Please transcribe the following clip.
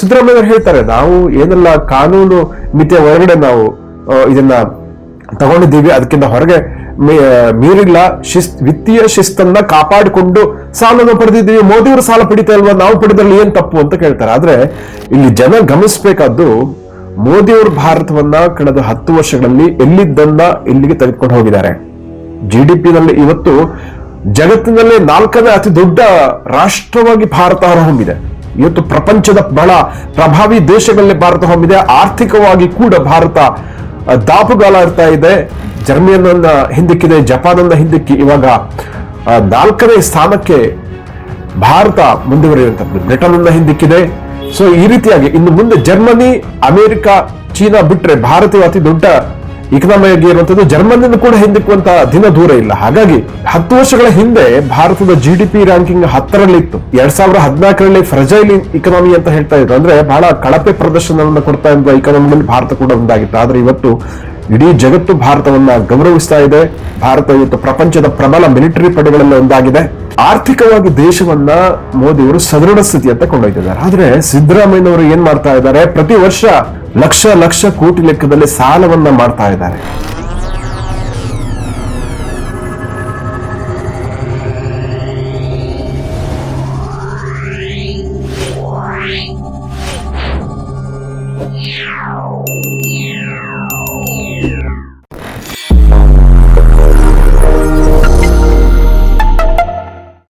ಸಿದ್ದರಾಮಯ್ಯ ಹೇಳ್ತಾರೆ, ನಾವು ಏನೆಲ್ಲ ಕಾನೂನು ಮಿತಿಯ ಒಳಗಡೆ ನಾವು ಇದನ್ನ ತಗೊಂಡಿದ್ದೀವಿ, ಅದಕ್ಕಿಂತ ಹೊರಗೆ ಮೀರಿಲ್ಲ, ವಿತ್ತೀಯ ಶಿಸ್ತನ್ನ ಕಾಪಾಡಿಕೊಂಡು ಸಾಲವನ್ನು ಪಡೆದಿದ್ದೀವಿ. ಮೋದಿಯವರು ಸಾಲ ಪಡಿತಾ ಇಲ್ವಾ, ನಾವು ಪಡೆದಲ್ಲಿ ಏನ್ ತಪ್ಪು ಅಂತ ಕೇಳ್ತಾರೆ. ಆದ್ರೆ ಇಲ್ಲಿ ಜನ ಗಮನಿಸಬೇಕಾದ್ದು, ಮೋದಿಯವರು ಭಾರತವನ್ನ ಕಳೆದ 10 ವರ್ಷಗಳಲ್ಲಿ ಎಲ್ಲಿದ್ದನ್ನ ಇಲ್ಲಿಗೆ ತೆಗೆದುಕೊಂಡು ಹೋಗಿದ್ದಾರೆ. GDP ನಲ್ಲಿ ಇವತ್ತು ಜಗತ್ತಿನಲ್ಲೇ 4ನೇ ಅತಿ ದೊಡ್ಡ ರಾಷ್ಟ್ರವಾಗಿ ಭಾರತ ಹೊರಹೊಮ್ಮಿದೆ. ಇವತ್ತು ಪ್ರಪಂಚದ ಬಹಳ ಪ್ರಭಾವಿ ದೇಶಗಳಲ್ಲಿ ಭಾರತ ಹೊಮ್ಮಿದೆ. ಆರ್ಥಿಕವಾಗಿ ಕೂಡ ಭಾರತ ದಾಪುಗಾಲ ಇರ್ತಾ ಇದೆ. ಜರ್ಮನಿಯನ್ನ ಹಿಂದಿಕ್ಕಿದೆ, ಜಪಾನನ್ನ ಹಿಂದಿಕ್ಕಿ ಇವಾಗ 4ನೇ ಸ್ಥಾನಕ್ಕೆ ಭಾರತ ಮುಂದುವರಿಯುವಂತದ್ದು. ಬ್ರಿಟನ್ ಅನ್ನ ಹಿಂದಿಕ್ಕಿದೆ. ಸೊ ಈ ರೀತಿಯಾಗಿ ಇನ್ನು ಮುಂದೆ ಜರ್ಮನಿ, ಅಮೆರಿಕ, ಚೀನಾ ಬಿಟ್ರೆ ಭಾರತೀಯ ಅತಿ ದೊಡ್ಡ ಇಕನಾಮಿ ಆಗಿ ಇರುವಂತದ್ದು. ಜರ್ಮನಿಯನ್ನು ಕೂಡ ಹಿಂದಿಕ್ಕುವಂತ ದಿನ ದೂರ ಇಲ್ಲ. ಹಾಗಾಗಿ 10 ವರ್ಷಗಳ ಹಿಂದೆ ಭಾರತದ GDP ರ್ಯಾಂಕಿಂಗ್ 10ರಲ್ಲಿ ಇತ್ತು. 2014ರಲ್ಲಿ ಫ್ರಜೈಲ್ ಇಕನಾಮಿ ಅಂತ ಹೇಳ್ತಾ ಇದ್ರು. ಅಂದ್ರೆ ಬಹಳ ಕಳಪೆ ಪ್ರದರ್ಶನವನ್ನು ಕೊಡ್ತಾ ಇದ್ದ ಇಕನಾಮಿನಲ್ಲಿ ಭಾರತ ಕೂಡ ಒಂದಾಗಿತ್ತು. ಆದ್ರೆ ಇವತ್ತು ಇಡೀ ಜಗತ್ತು ಭಾರತವನ್ನ ಗೌರವಿಸ್ತಾ ಇದೆ. ಭಾರತ ಇವತ್ತು ಪ್ರಪಂಚದ ಪ್ರಬಲ ಮಿಲಿಟರಿ ಪಡೆಗಳಲ್ಲಿ ಒಂದಾಗಿದೆ. ಆರ್ಥಿಕವಾಗಿ ದೇಶವನ್ನ ಮೋದಿಯವರು ಸದೃಢ ಸ್ಥಿತಿ ಅಂತ ಕೊಂಡೊಯ್ತಿದ್ದಾರೆ. ಆದ್ರೆ ಸಿದ್ದರಾಮಯ್ಯನವರು ಏನ್ ಮಾಡ್ತಾ ಇದ್ದಾರೆ, ಪ್ರತಿ ವರ್ಷ ಲಕ್ಷ ಕೋಟಿ ಲೆಕ್ಕದಲ್ಲಿ ಸಾಲವನ್ನ ಮಾಡ್ತಾ ಇದ್ದಾರೆ.